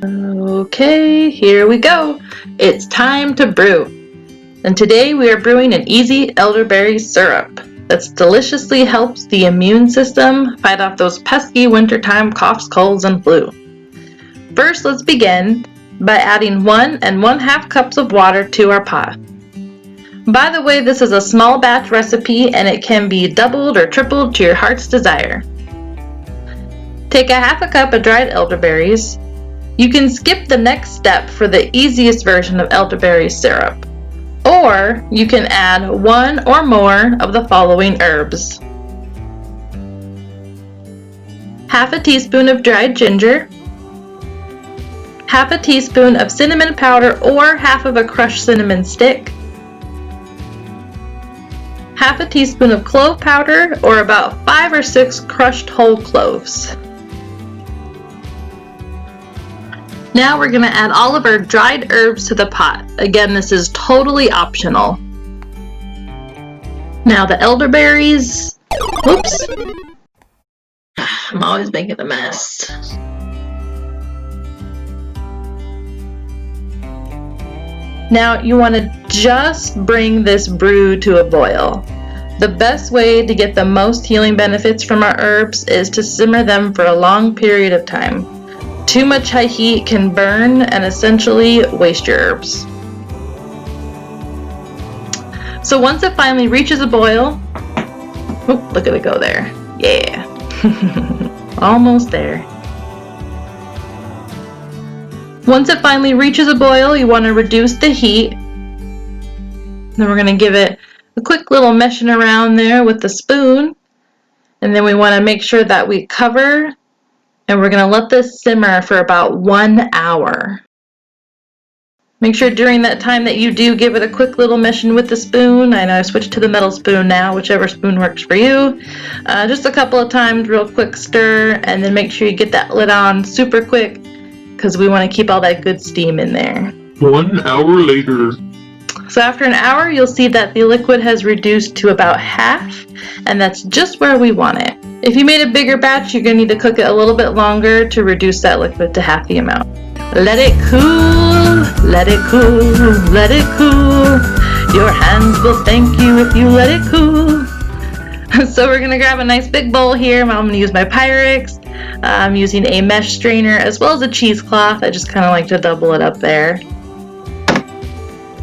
Okay, here we go. It's time to brew. And today we are brewing an easy elderberry syrup that deliciously helps the immune system fight off those pesky wintertime coughs, colds, and flu. First, let's begin by adding 1 1/2 cups of water to our pot. By the way, this is a small batch recipe and it can be doubled or tripled to your heart's desire. Take a 1/2 cup of dried elderberries. You can skip the next step for the easiest version of elderberry syrup, or you can add 1 or more of the following herbs: 1/2 teaspoon of dried ginger, 1/2 teaspoon of cinnamon powder or half of a crushed cinnamon stick, 1/2 teaspoon of clove powder or about 5 or 6 crushed whole cloves. Now we're going to add all of our dried herbs to the pot. Again, this is totally optional. Now the elderberries, whoops, I'm always making a mess. Now you want to just bring this brew to a boil. The best way to get the most healing benefits from our herbs is to simmer them for a long period of time. Too much high heat can burn and essentially waste your herbs. So once it finally reaches a boil, oh, look at it go there. Yeah. Almost there. Once it finally reaches a boil, you want to reduce the heat. Then we're going to give it a quick little meshing around there with the spoon. And then we want to make sure that we cover, and we're going to let this simmer for about 1 hour. Make sure during that time that you do give it a quick little meshing with the spoon. I know I switched to the metal spoon now, whichever spoon works for you. Just a couple of times, real quick stir, and then make sure you get that lid on super quick because we want to keep all that good steam in there. 1 hour later. So after an hour, you'll see that the liquid has reduced to about half, and that's just where we want it. If you made a bigger batch, you're going to need to cook it a little bit longer to reduce that liquid to half the amount. Let it cool, let it cool, let it cool. Your hands will thank you if you let it cool. So we're going to grab a nice big bowl here. I'm going to use my Pyrex. I'm using a mesh strainer as well as a cheesecloth. I just kind of like to double it up there.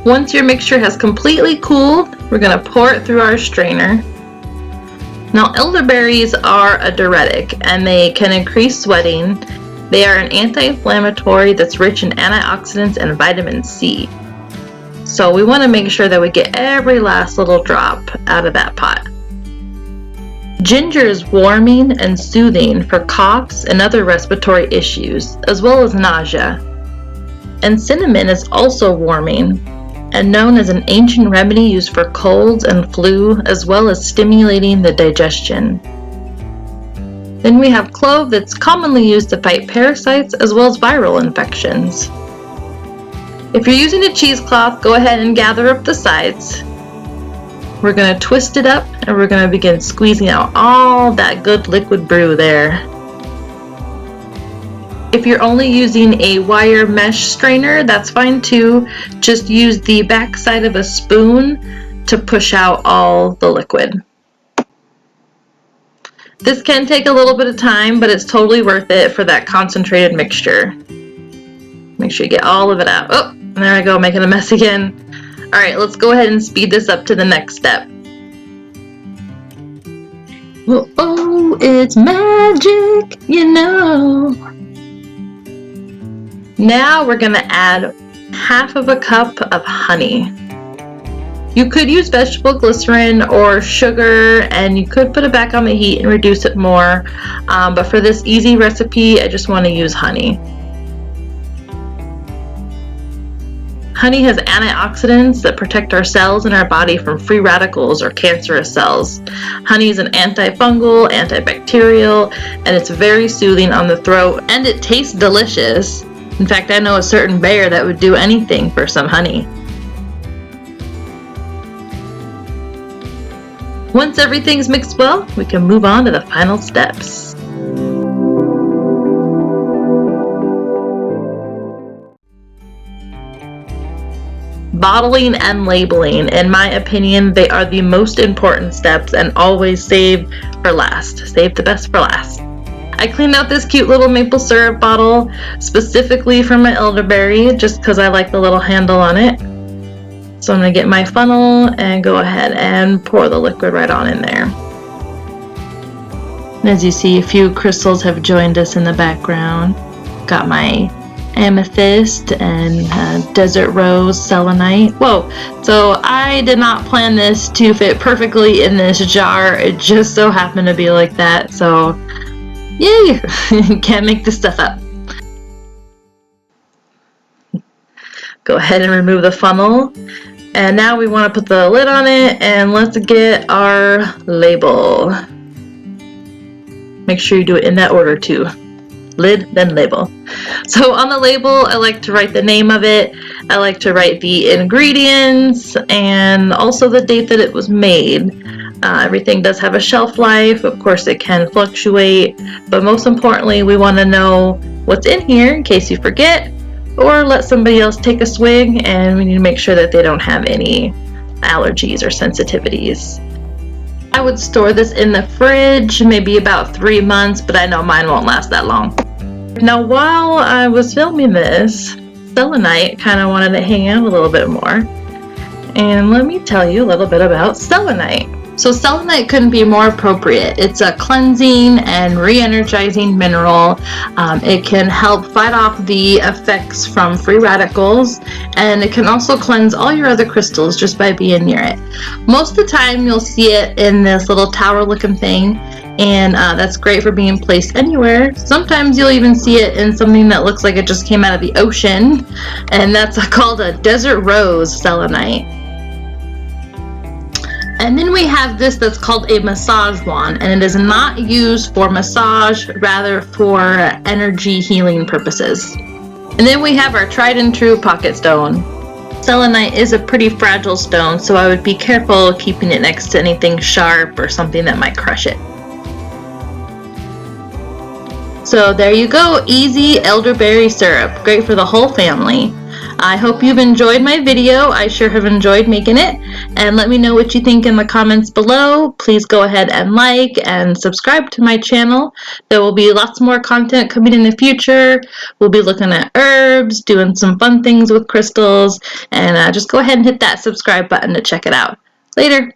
Once your mixture has completely cooled, we're going to pour it through our strainer. Now, elderberries are a diuretic and they can increase sweating. They are an anti-inflammatory that's rich in antioxidants and vitamin C. So we want to make sure that we get every last little drop out of that pot. Ginger is warming and soothing for coughs and other respiratory issues, as well as nausea. And cinnamon is also warming and known as an ancient remedy used for colds and flu, as well as stimulating the digestion. Then we have clove that's commonly used to fight parasites as well as viral infections. If you're using a cheesecloth, go ahead and gather up the sides. We're going to twist it up and we're going to begin squeezing out all that good liquid brew there. If you're only using a wire mesh strainer, that's fine too. Just use the back side of a spoon to push out all the liquid. This can take a little bit of time, but it's totally worth it for that concentrated mixture. Make sure you get all of it out. Oh, there I go, making a mess again. All right, let's go ahead and speed this up to the next step. Oh, it's magic, you know. Now we're going to add 1/2 cup of honey. You could use vegetable glycerin or sugar, and you could put it back on the heat and reduce it more. But for this easy recipe, I just want to use honey. Honey has antioxidants that protect our cells in our body from free radicals or cancerous cells. Honey is an antifungal, antibacterial, and it's very soothing on the throat, and it tastes delicious. In fact, I know a certain bear that would do anything for some honey. Once everything's mixed well, we can move on to the final steps. Bottling and labeling. In my opinion, they are the most important steps, and always save for last. Save the best for last. I cleaned out this cute little maple syrup bottle specifically for my elderberry, just because I like the little handle on it. So I'm going to get my funnel and go ahead and pour the liquid right on in there. And as you see, a few crystals have joined us in the background. Got my amethyst and desert rose selenite. Whoa, so I did not plan this to fit perfectly in this jar. It just so happened to be like that, so yay! Can't make this stuff up. Go ahead and remove the funnel, and now we want to put the lid on it, and let's get our label. Make sure you do it in that order too. Lid, then label. So on the label, I like to write the name of it. I like to write the ingredients and also the date that it was made. Everything does have a shelf life. Of course, it can fluctuate, but most importantly, we want to know what's in here in case you forget or let somebody else take a swig, and we need to make sure that they don't have any allergies or sensitivities. I would store this in the fridge, maybe about 3 months, but I know mine won't last that long. Now, while I was filming this, Selenite kind of wanted to hang out a little bit more. And let me tell you a little bit about Selenite. So Selenite couldn't be more appropriate. It's a cleansing and re-energizing mineral. It can help fight off the effects from free radicals, and it can also cleanse all your other crystals just by being near it. Most of the time you'll see it in this little tower looking thing, and that's great for being placed anywhere. Sometimes you'll even see it in something that looks like it just came out of the ocean, and that's called a desert rose selenite. And then we have this that's called a massage wand, and it is not used for massage, rather for energy healing purposes. And then we have our tried and true pocket stone. Selenite is a pretty fragile stone, so I would be careful keeping it next to anything sharp or something that might crush it. So there you go, easy elderberry syrup, great for the whole family. I hope you've enjoyed my video. I sure have enjoyed making it, and let me know what you think in the comments below. Please go ahead and like and subscribe to my channel. There will be lots more content coming in the future. We'll be looking at herbs, doing some fun things with crystals, and just go ahead and hit that subscribe button to check it out. Later.